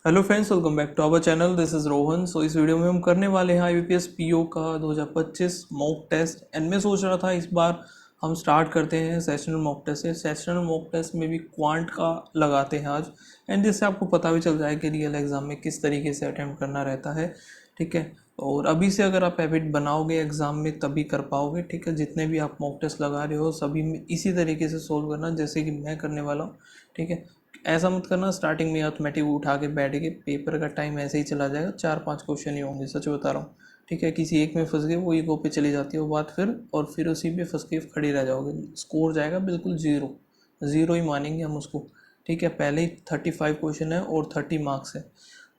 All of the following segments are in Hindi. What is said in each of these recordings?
Hello friends, welcome back to our channel. This is Rohan. So इस वीडियो में हम करने वाले हैं IBPS PO का 2025 मॉक टेस्ट। एंड मैं सोच रहा था इस बार हम स्टार्ट करते हैं सेशनल मॉक टेस्ट से। सेशनल मॉक टेस्ट में भी क्वांट का लगाते हैं आज, एंड जिससे आपको पता भी चल जाए कि रियल एग्ज़ाम में किस तरीके से अटैम्प्ट करना रहता है। ठीक है, और अभी से अगर आप हैबिट बनाओगे एग्ज़ाम में तभी कर पाओगे। ठीक है, जितने भी आप मॉक टेस्ट लगा रहे हो सभी में इसी तरीके से सोल्व करना जैसे कि मैं करने वाला हूँ। ठीक है, ऐसा मत करना स्टार्टिंग में अर्थमेटिक उठा के बैठ के, पेपर का टाइम ऐसे ही चला जाएगा। 4-5 क्वेश्चन ही होंगे, सच बता रहा हूँ। ठीक है, किसी एक में फंस गए वो ईगो पे चली जाती है वो बात फिर, और फिर उसी पे फंस के खड़ी रह जाओगे। स्कोर जाएगा बिल्कुल ज़ीरो, ज़ीरो ही मानेंगे हम उसको। ठीक है, पहले ही 35 क्वेश्चन है और 30 मार्क्स है,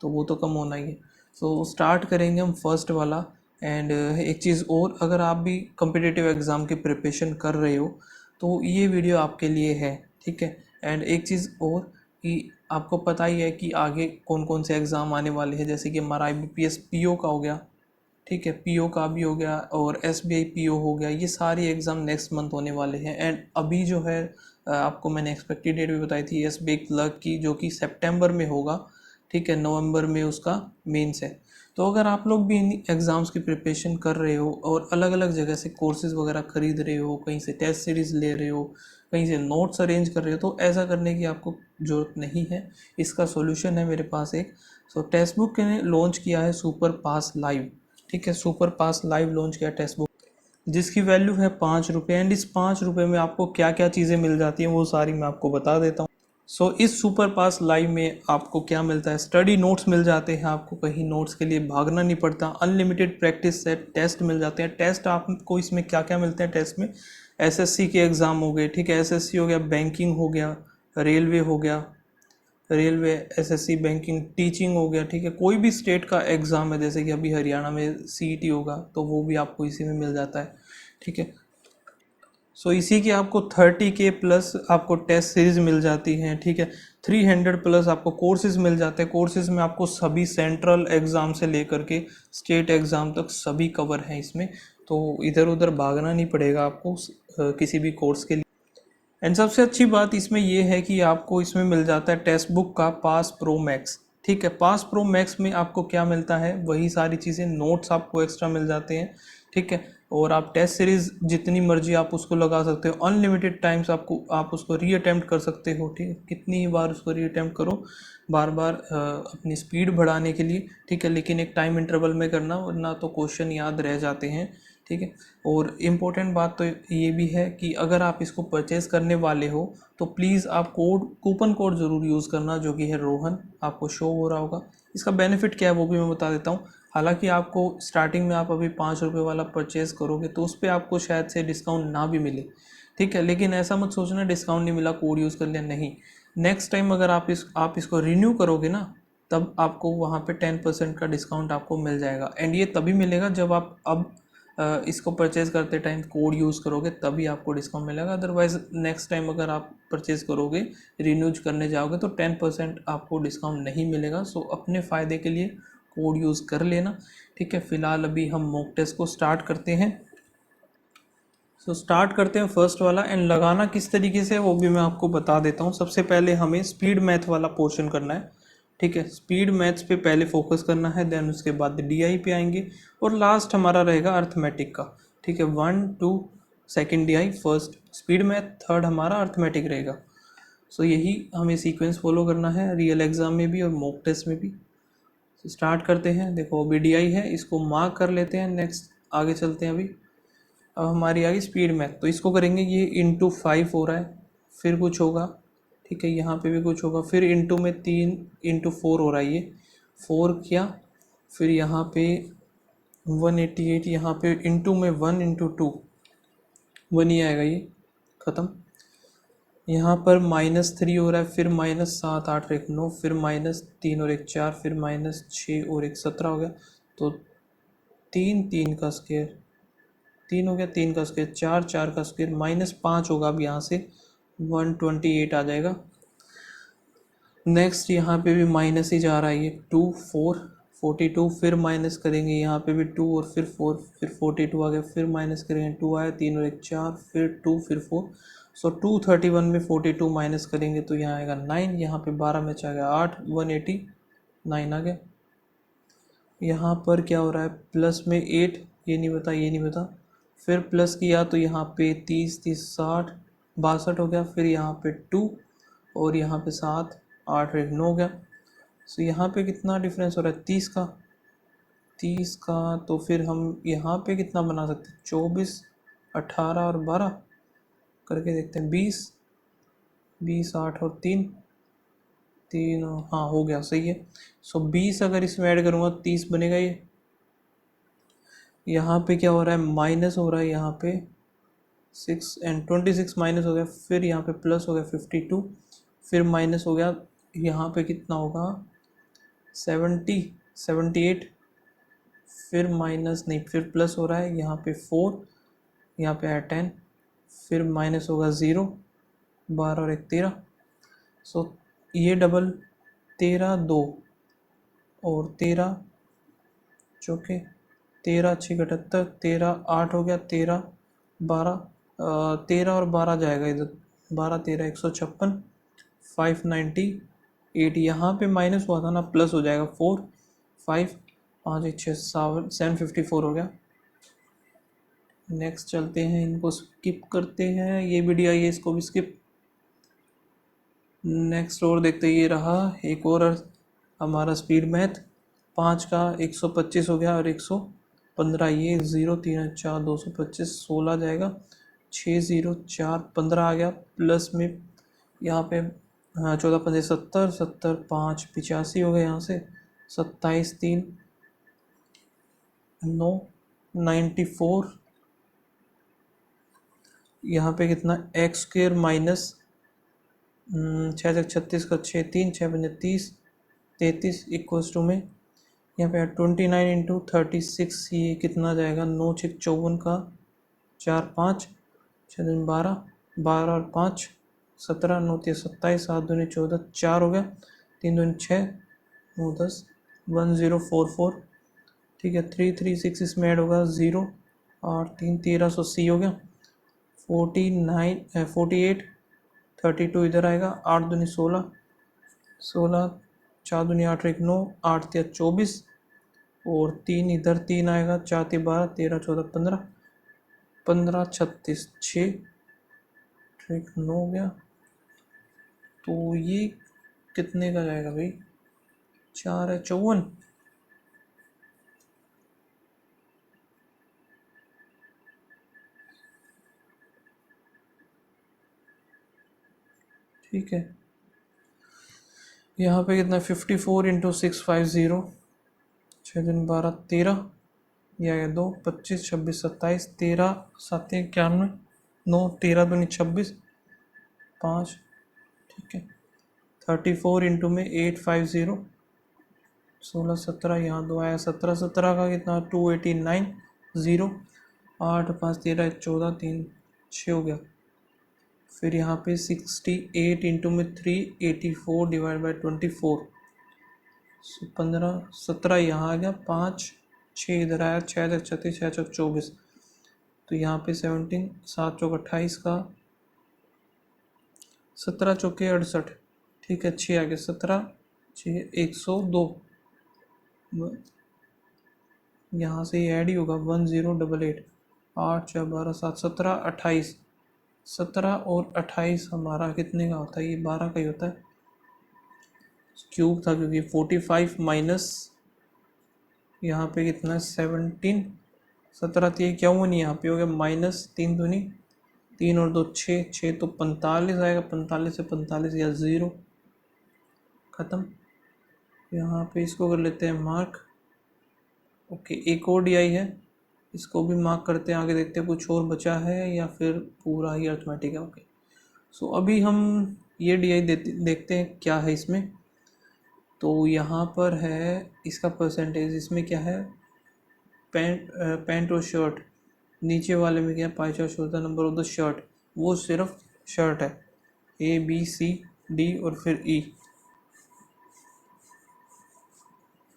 तो वो तो कम होना ही है। सो स्टार्ट करेंगे हम फर्स्ट वाला। एंड एक चीज़ और, अगर आप भी कम्पिटिटिव एग्ज़ाम की प्रिपरेशन कर रहे हो तो ये वीडियो आपके लिए है। ठीक है, एंड एक चीज़ और कि आपको पता ही है कि आगे कौन कौन से एग्ज़ाम आने वाले हैं, जैसे कि हमारा IBPS PO का हो गया। ठीक है, PO का भी हो गया और SBI PO हो गया। ये सारे एग्ज़ाम नेक्स्ट मंथ होने वाले हैं। एंड अभी जो है आपको मैंने एक्सपेक्टेड डेट भी बताई थी SBI क्लर्क की, जो कि सितंबर में होगा। ठीक है, नवंबर में उसका मेंस है। तो अगर आप लोग भी इन एग्ज़ाम्स की प्रिपरेशन कर रहे हो और अलग अलग जगह से कोर्सेज़ वगैरह खरीद रहे हो, कहीं से टेस्ट सीरीज़ ले रहे हो, कहीं से नोट्स अरेंज कर रहे हो, तो ऐसा करने की आपको ज़रूरत नहीं है। इसका सॉल्यूशन है मेरे पास एक। सो टेक्स्ट बुक ने लॉन्च किया है सुपर पास लाइव। ठीक है, सुपर पास लाइव लॉन्च किया टेक्स्ट बुक, जिसकी वैल्यू है 5 रुपये। एंड इस 5 रुपये में आपको क्या क्या चीज़ें मिल जाती हैं वो सारी मैं आपको बता देता हूँ। सो इस सुपर पास लाइव में आपको क्या मिलता है, स्टडी नोट्स मिल जाते हैं, आपको कहीं नोट्स के लिए भागना नहीं पड़ता। अनलिमिटेड प्रैक्टिस सेट, टेस्ट मिल जाते हैं। टेस्ट आपको इसमें क्या क्या मिलते हैं टेस्ट में, SSC के एग्ज़ाम हो गए। ठीक है, SSC हो गया, बैंकिंग हो गया, रेलवे हो गया, रेलवे, SSC बैंकिंग, टीचिंग हो गया। ठीक है, कोई भी स्टेट का एग्ज़ाम है, जैसे कि अभी हरियाणा में CET होगा तो वो भी आपको इसी में मिल जाता है। ठीक है, सो इसी की आपको 30K प्लस आपको टेस्ट सीरीज मिल जाती हैं। ठीक है, 300 प्लस आपको कोर्सेज मिल जाते हैं। कोर्सेज में आपको सभी सेंट्रल एग्ज़ाम से लेकर के स्टेट एग्ज़ाम तक सभी कवर हैं इसमें, तो इधर उधर भागना नहीं पड़ेगा आपको किसी भी कोर्स के लिए। एंड सबसे अच्छी बात इसमें ये है कि आपको इसमें मिल जाता है टेक्स्ट बुक का पास प्रो मैक्स। ठीक है, पास प्रो मैक्स में आपको क्या मिलता है, वही सारी चीज़ें, नोट्स आपको एक्स्ट्रा मिल जाते हैं। ठीक है, और आप टेस्ट सीरीज जितनी मर्जी आप उसको लगा सकते हो। अनलिमिटेड टाइम्स आपको, आप उसको री अटैम्प्ट कर सकते हो। ठीक है, कितनी ही बार उसको री अटैम्प्ट करो, बार बार अपनी स्पीड बढ़ाने के लिए। ठीक है, लेकिन एक टाइम इंटरवल में करना, वरना तो क्वेश्चन याद रह जाते हैं। ठीक है, और इम्पोर्टेंट बात तो ये भी है कि अगर आप इसको परचेज़ करने वाले हो तो प्लीज़ आप कूपन कोड ज़रूर यूज़ करना, जो कि है रोहन, आपको शो हो रहा होगा। इसका बेनिफिट क्या है वो भी मैं बता देता हूँ। हालांकि आपको स्टार्टिंग में आप अभी 5 रुपये वाला परचेज़ करोगे तो उस पर आपको शायद से डिस्काउंट ना भी मिले। ठीक है, लेकिन ऐसा मत सोचना डिस्काउंट नहीं मिला कोड यूज़ कर लिया, नहीं। नेक्स्ट टाइम अगर आप इसको रिन्यू करोगे ना, तब आपको वहाँ पे 10% का डिस्काउंट आपको मिल जाएगा। एंड ये तभी मिलेगा जब आप अब इसको परचेज़ करते टाइम कोड यूज़ करोगे, तभी आपको डिस्काउंट मिलेगा। अदरवाइज़ नेक्स्ट टाइम अगर आप परचेज़ करोगे, रिन्यूज करने जाओगे, तो 10% आपको डिस्काउंट नहीं मिलेगा। सो अपने फ़ायदे के लिए कोड यूज़ कर लेना। ठीक है, फ़िलहाल अभी हम मॉक टेस्ट को स्टार्ट करते हैं। सो स्टार्ट करते हैं फर्स्ट वाला। एंड लगाना किस तरीके से वो भी मैं आपको बता देता हूँ। सबसे पहले हमें स्पीड मैथ वाला पोर्शन करना है। ठीक है, स्पीड मैथ्स पे पहले फोकस करना है, देन उसके बाद DI पे आएंगे, और लास्ट हमारा रहेगा अर्थमेटिक का। ठीक है, 1 2 second DI, first speed math, third हमारा अर्थमेटिक रहेगा। सो यही हमें सीक्वेंस फॉलो करना है रियल एग्ज़ाम में भी और मॉक टेस्ट में भी। स्टार्ट करते हैं। देखो अभी DI है, इसको मार्क कर लेते हैं। नेक्स्ट आगे चलते हैं। अभी अब हमारी आ गई स्पीड मैथ, तो इसको करेंगे, ये इंटू 5 हो रहा है, फिर कुछ होगा। ठीक है, यहाँ पे भी कुछ होगा, फिर इंटू में 3 इंटू 4 हो रहा है, ये 4 किया। फिर यहाँ पे 188, यहाँ पे इंटू में 1 इंटू 2, 1 ही आएगा, ये ख़त्म। यहाँ पर -3 हो रहा है, फिर -7 8 और 1 9, फिर -3 और 1 4, फिर -6 और 1 17 हो गया। तो 3 3 का स्क्वायर, 3 हो गया, 3 का स्क्वायर 4, 4 का स्क्वायर -5 होगा। अब यहाँ से 128 आ जाएगा। नेक्स्ट यहाँ पे भी माइनस ही जा रहा है, ये 2 4 42, फिर माइनस करेंगे, यहाँ पे भी 2 और फिर 4, फिर 42 आ गया, फिर माइनस करेंगे, 2 आया, 3 और 1 4, फिर 2 फिर 4। सो 231 में 42 माइनस करेंगे तो यहाँ आएगा 9, यहाँ पे 12 में आ गया 8, 180 9 आ गया। यहाँ पर क्या हो रहा है, प्लस में 8, ये नहीं बता, ये नहीं बता। फिर प्लस किया तो यहाँ पे 30 30 60 62 हो गया। फिर यहाँ पे 2 और यहाँ पे 7 8 1 9 हो गया। सो यहाँ पे कितना डिफरेंस हो रहा है, 30 का। 30 का तो फिर हम यहाँ पे कितना बना सकते हैं, 24 18 और 12 करके देखते हैं। 20 20 8 और 3 3, हाँ हो गया, सही है। सो 20 अगर इसमें ऐड करूँगा 30 बनेगा ये। यहाँ पे क्या हो रहा है, माइनस हो रहा है यहाँ पे 6 एंड 26 माइनस हो गया। फिर यहाँ पे प्लस हो गया 52, फिर माइनस हो गया, यहाँ पे कितना होगा 78, फिर माइनस नहीं, फिर प्लस हो रहा है यहाँ पे 4, यहाँ पे है 10, फिर माइनस होगा 0 12 और 1 13। सो ये डबल 13 2 और 13 चौके 13 6 78, 13 8 हो गया, 13 12 13 और 12 जाएगा इधर, 12 13 156 598। यहाँ पे माइनस हुआ था ना, प्लस हो जाएगा 4 5 5 1 6 754 हो गया। नेक्स्ट चलते हैं, इनको स्किप करते हैं, ये वीडियो आई है इसको भी स्किप। नेक्स्ट और देखते, ये रहा एक और हमारा स्पीड मैथ। 5 का 125 हो गया और 115, ये 0 3 4 225 16 जाएगा, 6 0 4 15 आ गया। प्लस में यहाँ पे 14 5 70 70 5 85 हो गया, यहाँ से 27 3 9 94। यहाँ पे कितना, एक्स स्क्र माइनस 6 36 का 6 3 6 5 30 33 इक्वल्स टू में यहाँ पे 29 इंटू 36, ये कितना जाएगा, 9 6 54 का 4 5 6 2 12 12 और 5 17 9 3 27 7 2 14 4 हो गया, 3 2 6 9 10 1044। ठीक है, 336 इसमें ऐड होगा 0 और 3 1380 हो गया। 48 32 इधर आएगा, 8 दूनी 16 16 4 दूनी 8 1 9 8 3 24 और 3 इधर 3 आएगा, 4 3 12 13 14 15 15 36 6 ठीक 9 हो गया। तो ये कितने का जाएगा भाई, 4 है 54। ठीक है, यहाँ पे कितना 54 इंटू 650 6 दिन 12 13, यह है 2 25 26 27 13 7 91 9 13 दूनी 26 5। ठीक है, 34 इंटू में 850 16 17, यहाँ 2 आया 17 17 का कितना 289 0 8 5 13 14 3 6 हो गया। फिर यहाँ पे 68 इंटू में 384 डिवाइड बाई 24, 15 17 यहाँ आ गया, 5 6 इधर आया, 6 36 6 चौक 24। तो यहाँ पे 17 7 चौक 28 का 17 चौके 68। ठीक है, 6 आ गया, 17 6 102, यहाँ से ये ऐड ही होगा 1088 8 4 12 7 17 28 17 और 28 हमारा कितने का होता है, ये 12 का ही होता है, क्यूब था क्योंकि 45 माइनस यहाँ पे कितना 17 17 तो ये क्या हुआ नहीं, यहाँ पे हो गया माइनस 3 दूनी 3 और 2 6 6 तो 45 आएगा, 45 से 45 या 0 ख़त्म। यहाँ पे इसको कर लेते हैं मार्क। ओके, एक और डी आई है, इसको भी मार्क करते हैं, आगे देखते हैं कुछ और बचा है या फिर पूरा ही अर्थमेटिक है। ओके, सो अभी हम ये डी आई देखते हैं क्या है इसमें। तो यहाँ पर है इसका परसेंटेज, इसमें क्या है, पैंट और शर्ट, नीचे वाले में क्या पाई चार्ट होता है नंबर ऑफ द शर्ट, वो सिर्फ शर्ट है, ए बी सी डी और फिर ई।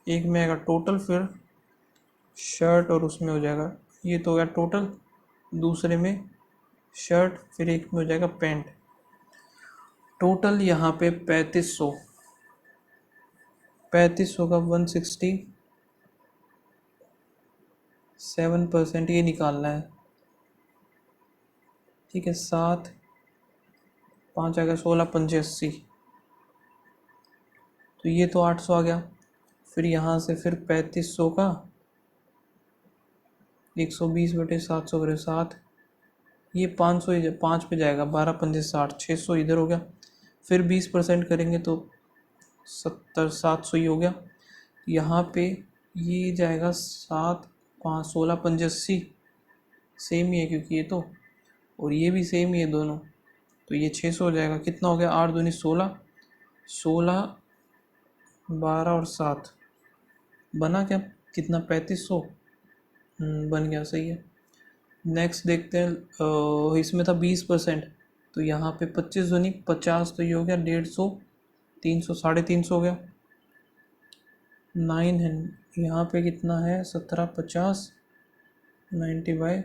एक में आएगा टोटल, फिर शर्ट और उसमें हो जाएगा, ये तो हो गया टोटल, दूसरे में शर्ट, फिर एक में हो जाएगा पैंट। टोटल यहाँ पे 3500 3500 का 167% ये निकालना है। ठीक है, 7 5 आ गया 16 पंजे 80, तो ये तो 800 आ गया। फिर यहाँ से फिर 3500 का 120/700 करे 7, ये 500 ही 5 पे जाएगा, 12 पंजे 60, 600 इधर हो गया। फिर 20% करेंगे तो 70 700 ही हो गया। यहाँ पे ये जाएगा 7 5 16 पंजे 80, सेम ही है क्योंकि ये तो, और ये भी सेम ही है दोनों, तो ये 600 हो जाएगा। कितना हो गया, 8 दूनी 16, 16 12 और 7 बना क्या, कितना 3500 बन गया, सही है। नेक्स्ट देखते हैं, इसमें था 20%, तो यहाँ पे 25 दूनी 50, तो ये हो गया 150, 300 350 हो गया। 9 है, यहाँ पे कितना है 17 50 90/,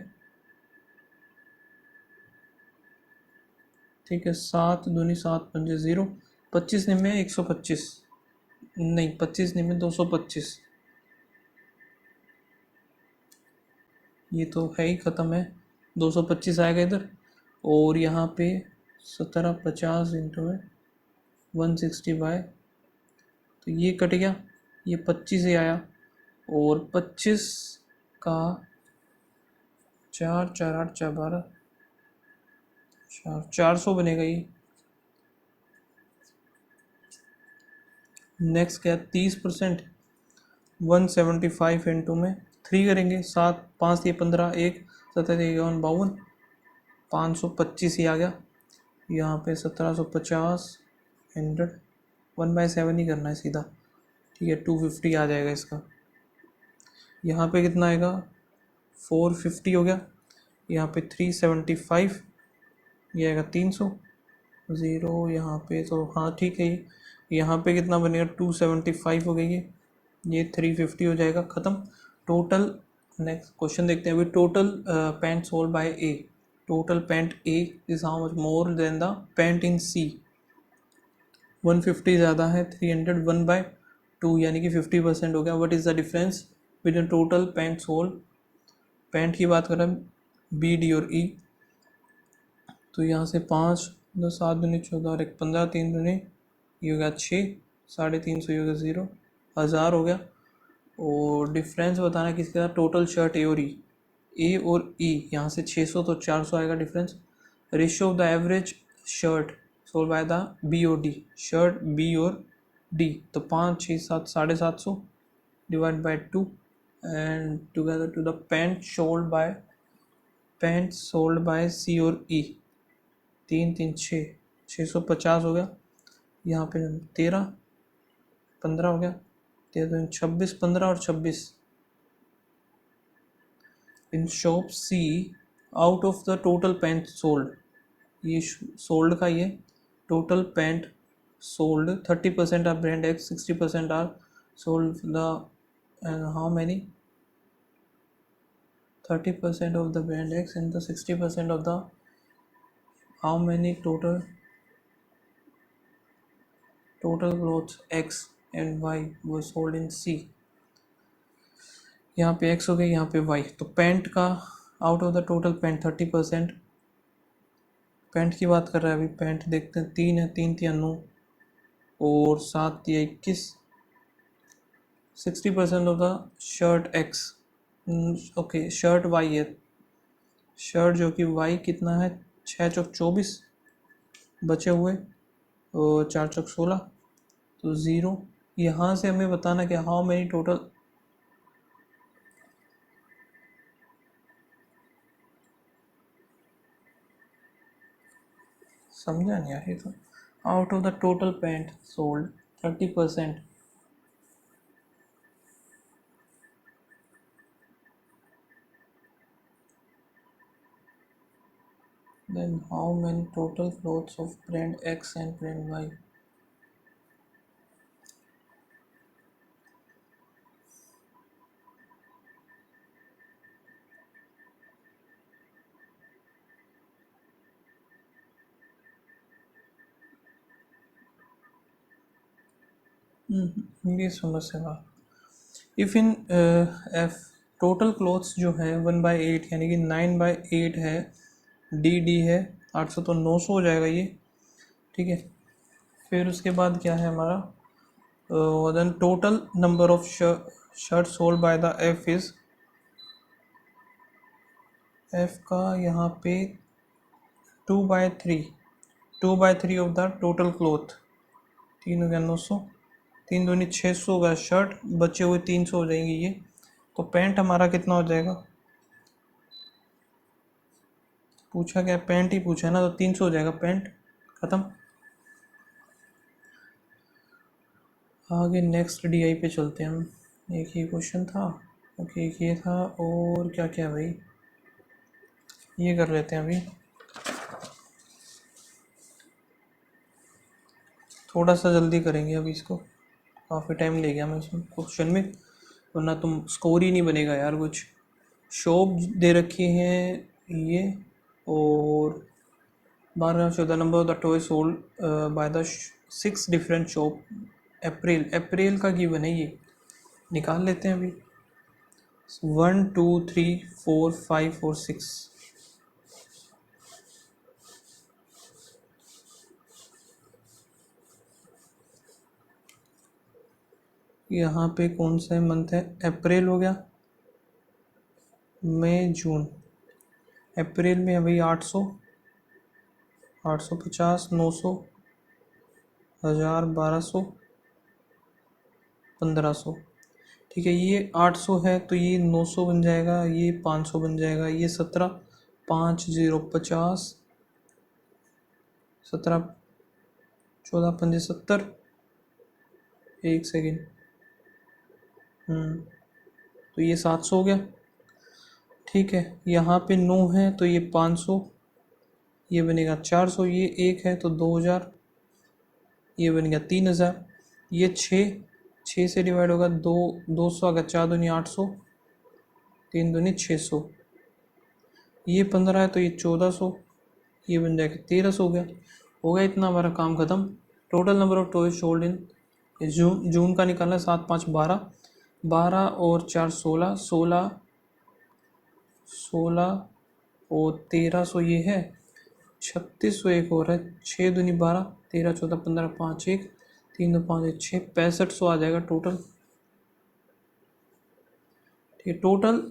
ठीक है, 7 दूनी 7 पंजे 0, 25 निम्न 125, नहीं 25 निम्न 225, ये तो है ही ख़त्म है, 225 आएगा इधर। और यहाँ पे 17 50 इंटू है 160/, तो ये कट गया, ये 25 ही आया, और 25 का 4 4 8 4 12 400 बनेगा ये। नेक्स्ट क्या, 30%, 175 इंटू में 3 करेंगे, 7 5 ये 15 1 7 51 52, 525 ही आ गया। यहाँ पे 1750 100, 1/7 ही करना है सीधा, ठीक है, 250 आ जाएगा इसका। यहाँ पे कितना आएगा, 450 हो गया। यहाँ पे 375, ये आएगा 300, 0 यहाँ पे, तो हाँ ठीक है। ये यहाँ पे कितना बनेगा, 275 हो गई है, ये 350 हो जाएगा, ख़त्म टोटल। नेक्स्ट क्वेश्चन देखते हैं अभी। Total pant sold by A, total pant A is how much more than the pant in C. 150 ज़्यादा है, 300 1/2 यानी कि 50% हो गया। What is the difference between total pant sold, pant की बात करें बी डी और ई, तो यहाँ से 5 2 7 दूनी 14 और 1 15, 3 दूनी ये हो गया 6, 350 हो गया 0, 1000 हो गया। और डिफरेंस बताना किसका, टोटल शर्ट ए और ई, यहाँ से 600 तो 400 आएगा difference. Ratio of the average shirt sold by the B और डी, शर्ट बी और डी, तो 5 6 7 750 divide by 2 and together to the pant sold by C और ई, 3 3 6 650 हो गया। यहाँ पे 13 15 हो गया, 13 26 15 और 26। In shop C out of the total pant sold, ये सोल्ड का ये total pant sold 30% are brand X, 60% are sold the, how many 30% of the brand X and the 60% of the, how many total clothes X and Y were sold in C। यहाँ पे X हो गई, यहाँ पे Y, तो पैंट का out of the total pant 30%, pant की बात कर रहा है अभी। पैंट देखते हैं, 3 है, 3 3 9 और 7 3 21, 60% of the shirt X, okay shirt Y है, शर्ट जो कि Y कितना है, 6 चौक 24 बचे हुए और 4 चौक 16, तो 0। यहाँ से हमें बताना कि हाउ मेनी टोटल, समझा नहीं यार ये तो, out of the total pant sold 30%, then how many total clothes of brand X and brand Y। ये समझ से if in F total clothes जो है 1/8 यानी कि 9/8 है, डी है 800 तो 900 हो जाएगा ये, ठीक है। फिर उसके बाद क्या है हमारा, then total number of shirt sold by the F is, F का यहाँ पे 2/3, 2/3 ऑफ द टोटल क्लोथ, 3 हो गया 900, 3 दूनी 600 होगा शर्ट, बचे हुए 300 हो जाएंगे ये। तो पैंट हमारा कितना हो जाएगा, पूछा क्या, पैंट ही पूछा है ना, तो 300 हो जाएगा पैंट, ख़त्म। आगे नेक्स्ट डीआई पे चलते हैं हम, एक ही क्वेश्चन था, ओके एक ये था, और क्या क्या है भाई, ये कर लेते हैं अभी, थोड़ा सा जल्दी करेंगे अभी इसको, काफ़ी टाइम ले गया मैं इसमें क्वेश्चन में, वरना तुम स्कोर ही नहीं बनेगा यार कुछ। शॉप दे रखी हैं ये, और 12-14 number of the toy sold by the 6 different shop, अप्रैल का गिवन है ये, निकाल लेते हैं अभी। 1 2 3 4 5 और 6, यहाँ पे कौन सा मंथ है, अप्रैल हो गया, मई जून, अप्रैल में है भाई 800, 850, 900, 1000, 1200, 1500, ठीक है। ये 800 है तो ये 900 बन जाएगा, ये 500 बन जाएगा, ये 17, 5 0 50, 17 14 5 70, एक सेकेंड, तो ये 700 हो गया, ठीक है। यहाँ पे 9 है तो ये 500, ये बनेगा 400, ये 1 है तो 2000, ये बन गया 3000, ये 6 से डिवाइड होगा, 200 अगर 4 दूनी 800, 3 दूनी 600, ये 15 है तो ये 1400, ये बन जाएगा 1300 हो गया इतना, हमारा काम ख़त्म। Total number of toys sold in जून का निकालना है, 7 5 12, 12 और 4 16, 16 और 1300 ये है, 3600 एक और है, 6 दूनी 12, 13 14 15 5 1, 3 2 5 1 6, 6500 आ जाएगा टोटल, ठीक है। Total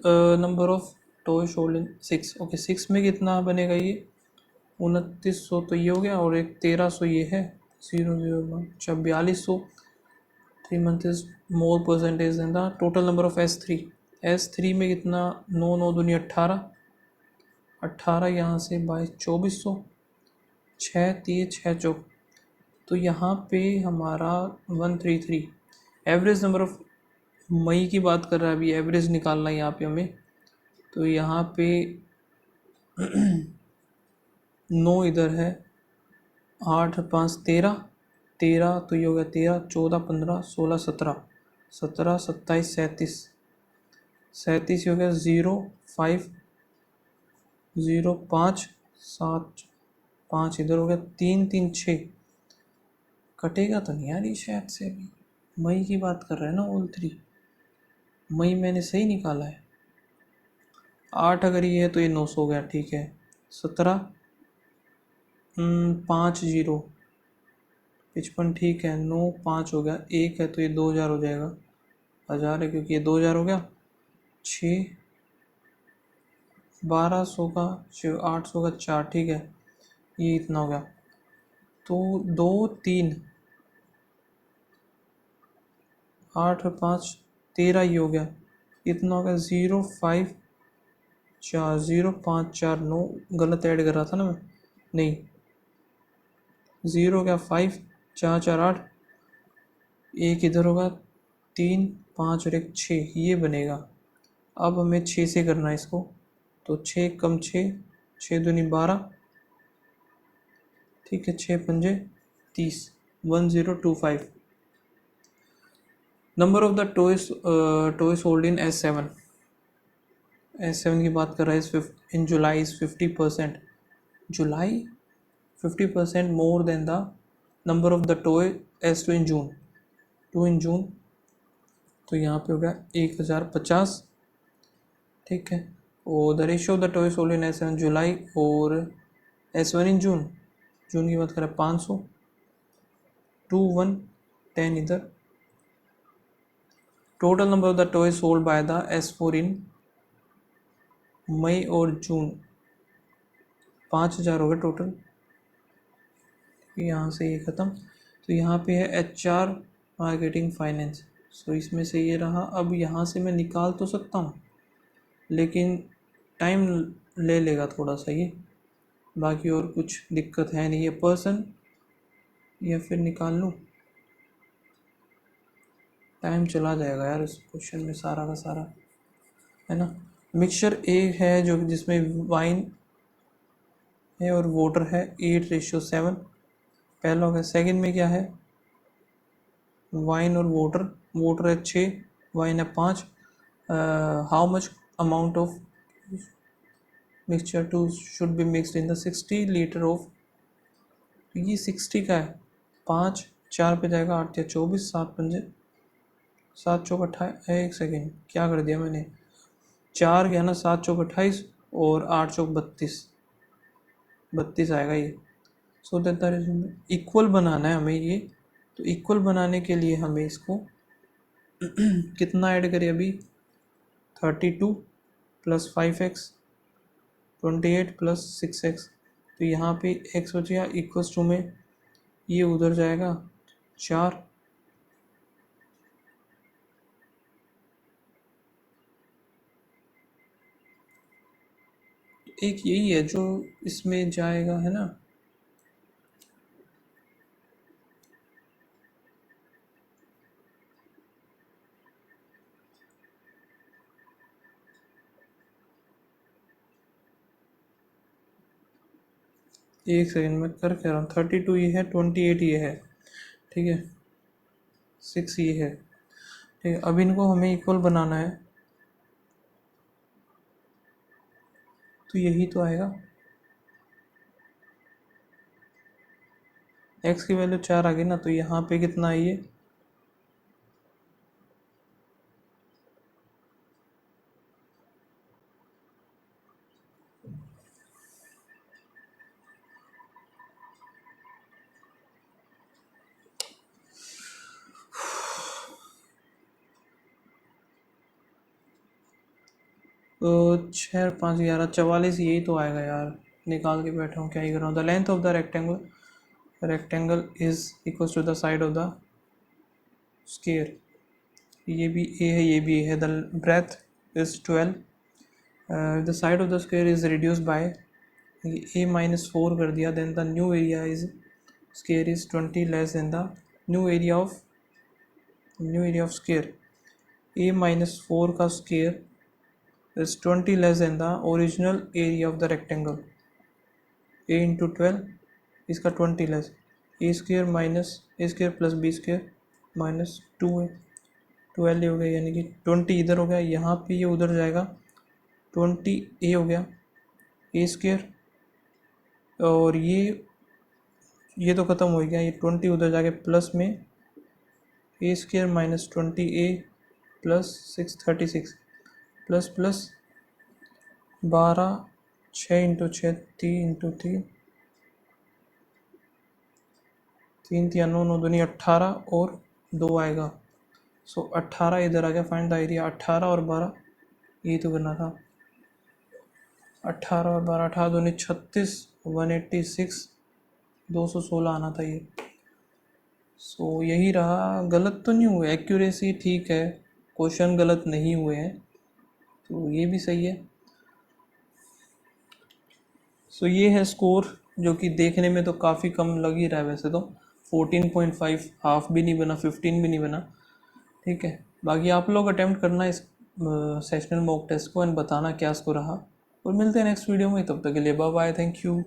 number of toy sold in 6, okay 6 में कितना बनेगा ये, 2900 तो ये हो गया, और एक 1300 ये है, 0 अच्छा 4200, 3 month is more percentage in the total number of S3 में कितना, 9 9 दूनी 18, 18 यहाँ से 22 2400, 6 3 6 चौक, तो यहाँ पे हमारा 133, एवरेज नंबर ऑफ, मई की बात कर रहा है अभी, एवरेज निकालना है यहाँ पे हमें, तो यहाँ पे 9 इधर है, 8 5 13, 13 तो ये हो गया 13, 14 15 16 17, 17 27 37, 37 हो गया 0 5 0 5 7 5, इधर हो गया 3 3 6, कटेगा तो नहीं यार ये शायद से, अभी मई की बात कर रहे हैं ना ऑल 3, मई मैंने सही निकाला है, 8 अगर ये है तो ये 900 हो गया, ठीक है। 17 5 0 55, ठीक है। 9 5 हो गया, 1 है तो ये 2000 हो जाएगा, 1000 है क्योंकि ये 2000 हो गया, 6 1200 का 800 का 4, ठीक है, ये इतना हो गया, तो 2 3 8 5 13 ही हो गया, इतना हो गया, 0 5 4 0 5 4 9, गलत ऐड कर रहा था ना मैं, नहीं 0 हो गया, 5 4 4 8, एक इधर होगा, 3 5 और एक 6, ये बनेगा। अब हमें 6 से करना है इसको, तो 6 कम 6, 6 दूनी 12, ठीक है, 6 पंजे 30, 1025। Number of the toy sold in S7 की बात कर रहा है, in July is 50%, July 50% more than the number of the toy S2 in June, 2 in June, तो यहाँ पे हो गया 1050, ठीक है। और the ratio of the toy sold in S1 July और S1 इन जून, जून की बात करें 500, 2 1 10 इधर। Total number of the toy sold by the S4 इन मई और जून 5000 हो गए टोटल। यहाँ से ये ख़त्म। तो यहाँ पे है HR मार्केटिंग फाइनेंस, सो इसमें से ये रहा। अब यहाँ से मैं निकाल तो सकता हूँ लेकिन टाइम ले लेगा थोड़ा सा ये, बाकी और कुछ दिक्कत है नहीं। ये पर्सन या फिर निकाल लूँ, टाइम चला जाएगा यार इस क्वेश्चन में सारा का सारा, है ना। मिक्सचर ए है जो जिसमें वाइन है और वाटर है 8:7, पहला हो गया। सेकेंड में क्या है, वाइन और वाटर, वाटर है 6, वाइन है 5। How much amount of mixture to should be mixed in the 60 liter of, ये 60 का है। 5 4 पे जाएगा, 8 या 24, 7 पंजे 7 चौक 28, एक सेकेंड क्या कर दिया मैंने, 4 गया ना, 7 चौक 28 और 8 चौक 32 आएगा ये। सो दैट इक्वल बनाना है हमें ये, तो इक्वल बनाने के लिए हमें इसको कितना ऐड करें अभी, 32 + 5x 28 + 6x, तो यहाँ पे x बचेगा इक्वल्स टू में ये उधर जाएगा 4, एक यही है जो इसमें जाएगा, है ना। एक सेकेंड में कर कह रहा हूँ, 32 ये है, 28 ये है, ठीक है, 6 ये है, ठीक है। अब इनको हमें इक्वल बनाना है, तो यही तो आएगा। x की वैल्यू 4 आ गई ना, तो यहाँ पे कितना है ये, तो 6 5 11 44, यही तो आएगा यार, निकाल के बैठा हूँ क्या ही कर रहा हूँ। The length of the rectangle is equal to the side of the square, ये भी ए है ये भी ए है। The breadth is 12, the side of the square is reduce by a -4 कर दिया, then the new area is square is 20 less than the new area of square. a -4 का square is 20 less than the original area of the rectangle, a into 12 इसका 20 less, a square minus a square plus b square minus 2 है, 12 हो गया, यानी कि 20 इधर हो गया, यहाँ पे ये उधर जाएगा 20 a हो गया a स्क्र, और ये तो ख़त्म हो गया, ये 20 उधर जाके प्लस में a square minus 20a plus 636 plus plus 12, 6 into 6 3 into 3 3 3 9 9 दूनी 18 और 2 आएगा, सो 18 इधर आ गया। फाइंड द एरिया, 18 और 12 यही तो करना था, 18 और 12, 18 दूनी 36, 186, 216 आना था ये। सो यही रहा, गलत तो नहीं हुए, एक्यूरेसी ठीक है, क्वेश्चन गलत नहीं हुए हैं, तो ये भी सही है। सो ये है स्कोर, जो कि देखने में तो काफ़ी कम लग ही रहा है वैसे तो, 14.5, हाफ भी नहीं बना, 15 भी नहीं बना, ठीक है। बाकी आप लोग अटेम्प्ट करना इस सेशनल मॉक टेस्ट को एंड बताना क्या स्कोर रहा, और मिलते हैं नेक्स्ट वीडियो में, तब तक के लिए बाय बाय, थैंक यू।